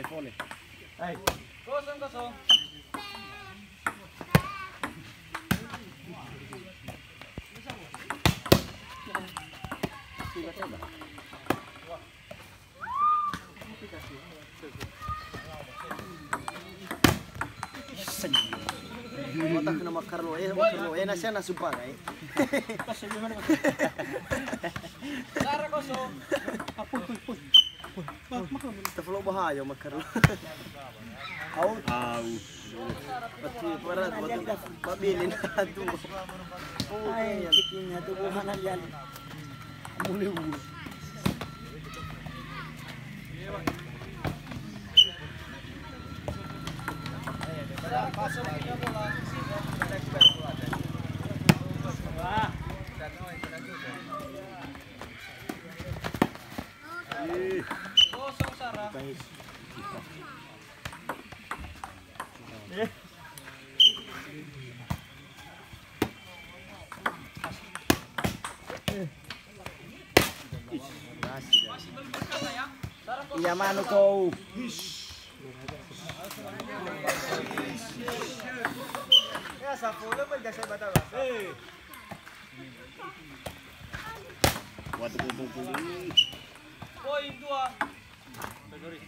Fole. Ay. Kosong. Otak nama Carlo nasi nasumpah ay. Sara kosong. Taflo bahaya mak Carlo. Out. Pati parat pabilin atu. Ay, tikinya tubuhan yan. Muli. Kosong Sarah. Iya manu kau. Ya sapulo ba dasa bata ba? Waktu kumpul. Poin 2. Sorry.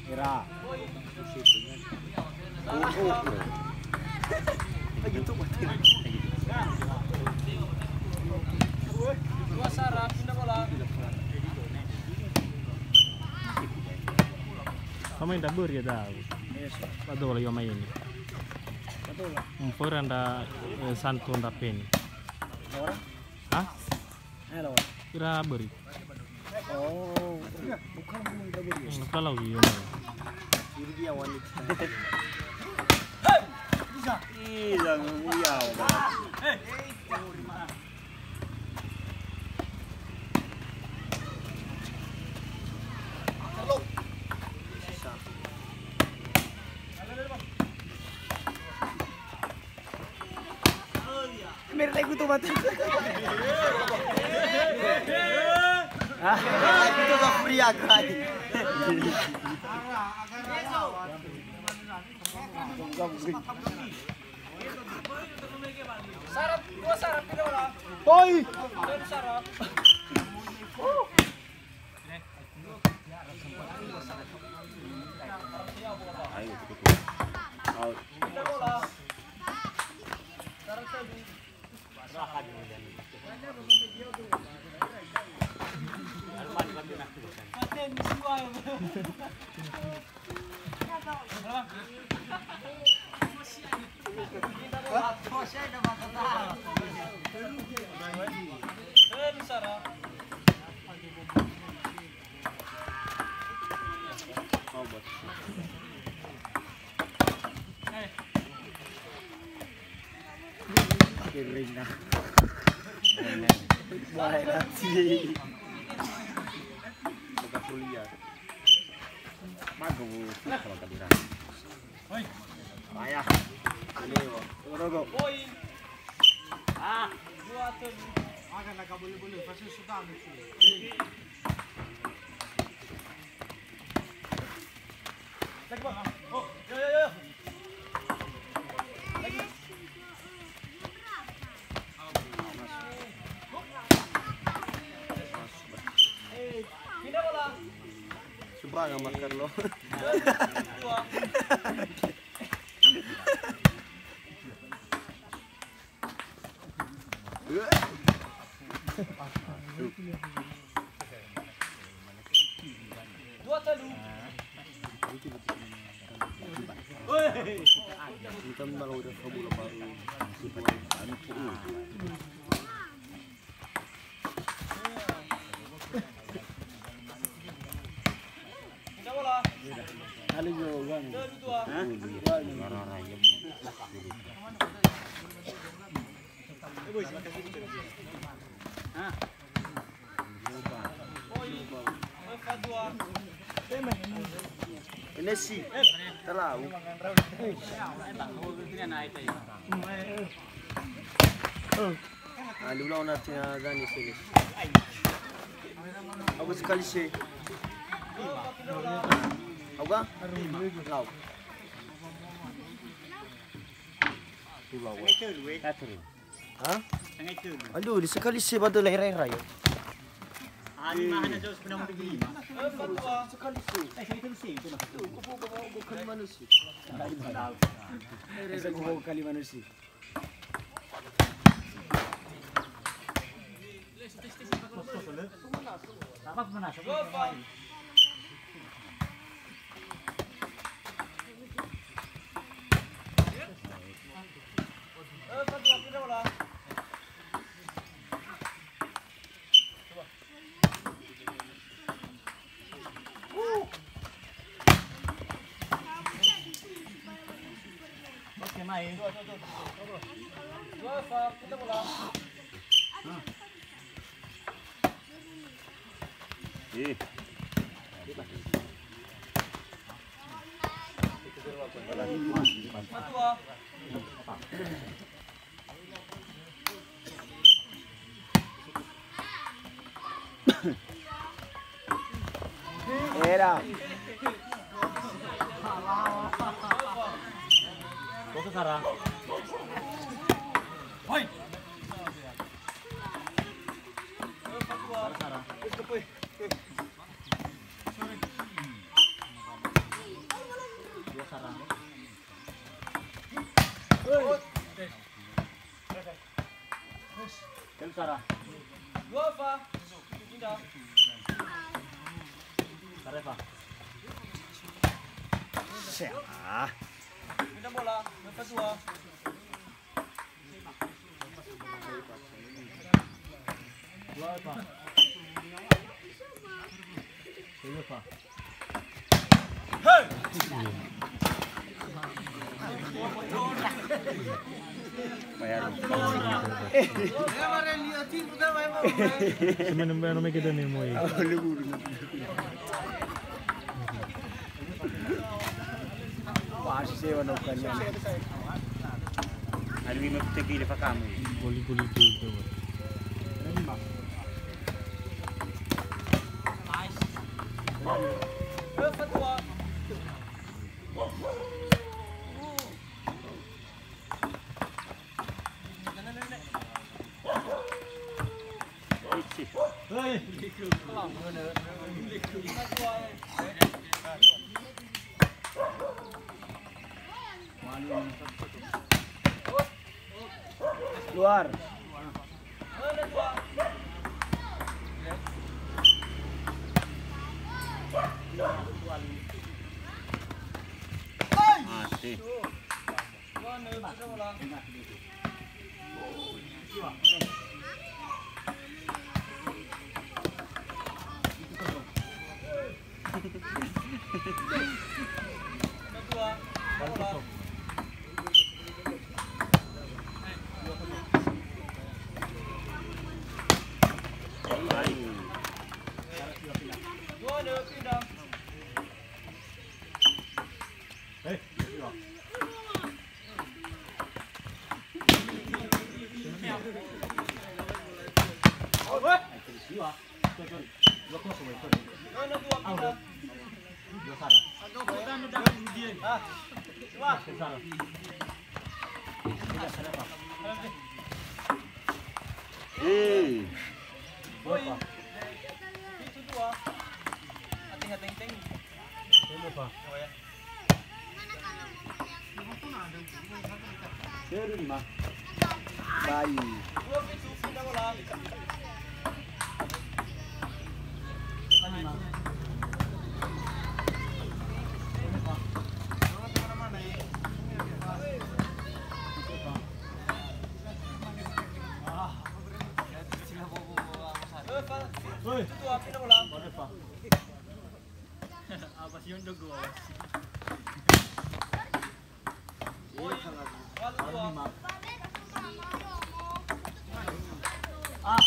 Ira. Begitu mati. Dua Sarah, pindah bola. Kamu yang dabur ya tahu. Betul lagi main ini. Betul. Umpur anda santu anda pen. Orang? Hah? Hello. Kira beri. Oh, bukan double ya. Kalau gitu. Ini dia wanita. Bisa. Iya, nguyau. Mereka itu mati. Itu tak pria kai. Sarah, dua Sarah pindah bola. Oi. Dua Sarah. Ayo betul. Out. Pindah bola. Sarah tadi. Paten semua. Sarah. Kering na. Bahay natin. Pagkasulian. Magawo. Kalau kabiran. Hoy. Ayah. Aliwo. Rogo. Poin. Dua tuh. Agak nak boleh pasal sudah mesti. Lagi bang. Oh, yo. Lagi. Pindah bola. Coba nggak makan lo. Dua. 2 talu. Kita malu dah kabul baru. Pindah bola. Kali juga. 2. Ini sih terlalu. Lula nanti ada ni sini. Aku sekali sih. Aku kan? Lau. Hah? Aduh, di sekali sih batu leher-leher ya. Sekali sih. Bukan manusia. Esa ko kali manusia. Era. Kok Sarah? Hoi. Sarah. 2 fa. Pindah. Sarah. Siapa? Pindah bola. 2. Sebenarnya may kita nemo eh. Pasti warna bukannya. Ada lima tegi lepas kamu. Goli-goli itu. Luar. Mati. Bayi. Dua, pindah bola. Apa sih untuk gua? Poin. Lalu dua. Ah.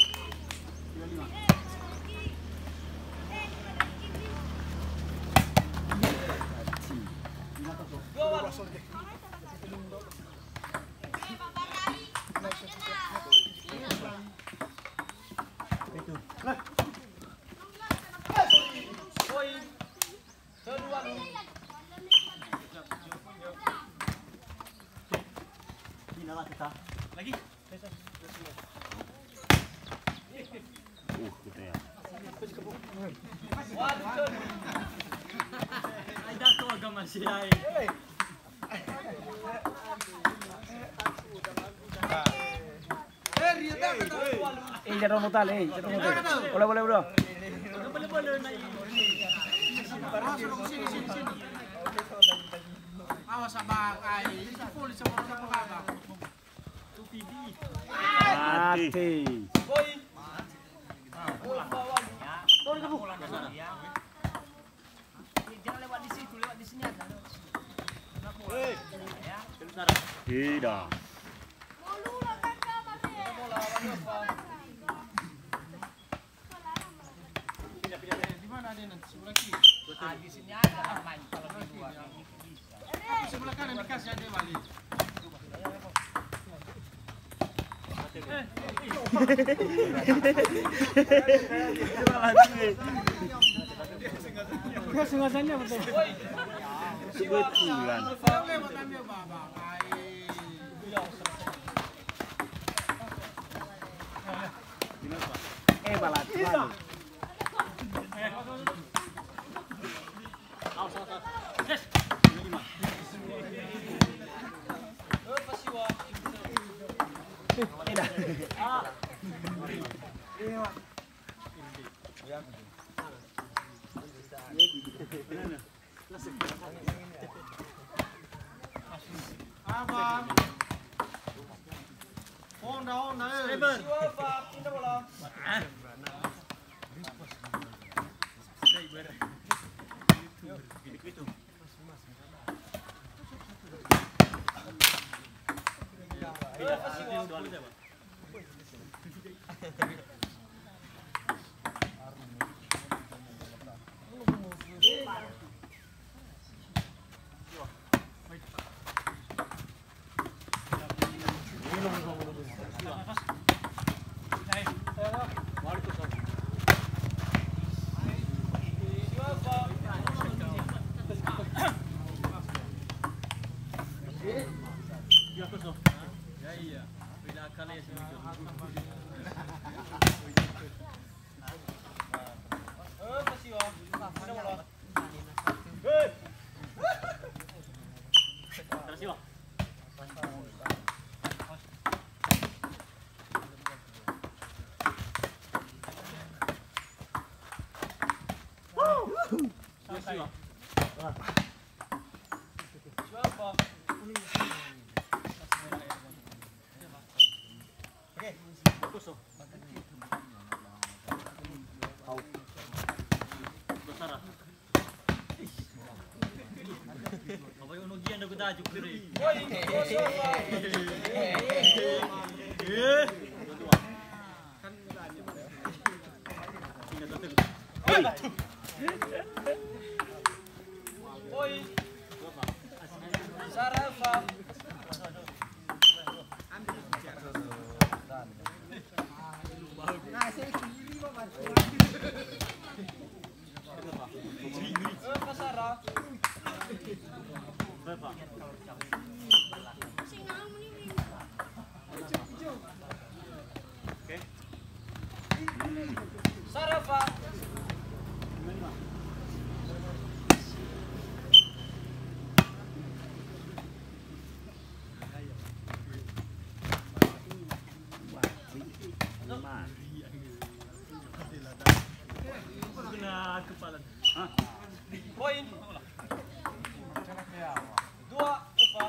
Dua, Wan. Poin. Kedua lu. Inilah kita. Lagi. Gitu ya. Wan, turn. Ada tuh agak masih ay. Jangan mutal, jangan mutal. Boleh, bro. Boleh na Awas abang, ay, full sa mga kapakabang. Mati. Poin. Tidak. Di mana dia nanti? Sebelah kiri. Di sini ada main kalau di luar. Sebelah kanan dikasih ada balik. Sengasanya betul. Kebetulan. Yang lewat ambil babang. Ay. Balat. Yes. Pasiwa. Abang. Honda. Lebar. Pasiwa, Pak. Pindah bola. Pasiwa. Pindah bola. Siapa? Apa yung unugian na gudajuk diri? Poin. Siapa? Poin. Sarafa. Pasara. Berapa? Sarafa. Kena kepalan. Poin. Dua, Eva.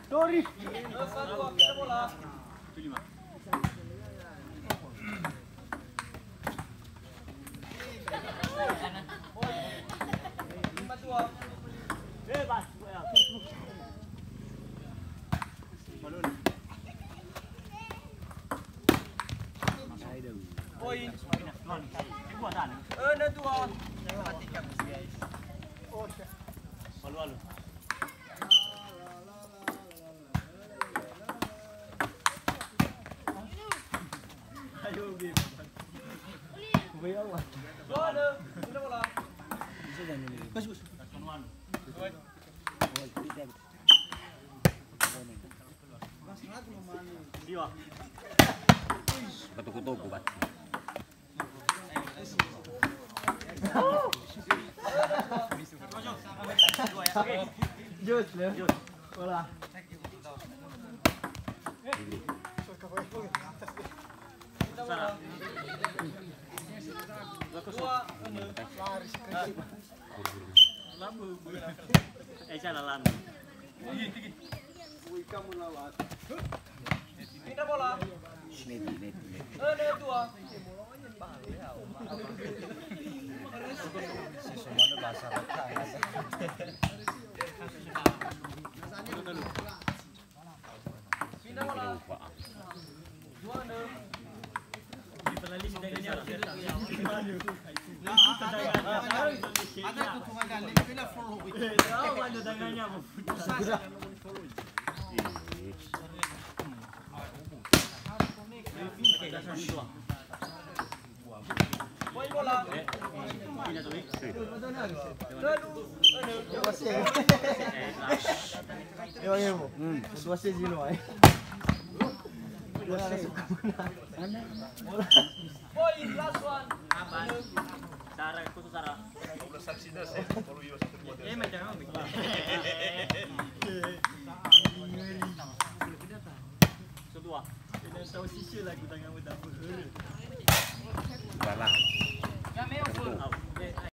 Sorry. Eva dua, pindah bola. Poin. Buatan. 2. Malu-malu. Ayo, Bim. Kuya Allah. 2. Sudah bola. Bisa jangan ini. Bagus. Kanuan. Diwa. Batu-kutu bat. Jus, Jus. Bola. Sarah. 2. Sana lan. Pindah bola. 2. Semuanya bahasa rekang. Pindah bola. 2. Ada tutungan galing, pila follow it. Poin bola. Dua sesi lo ay. Poin last one. Sarah, khusus Sarah. Kedua. Ini tahu sisi lagu tangan muda.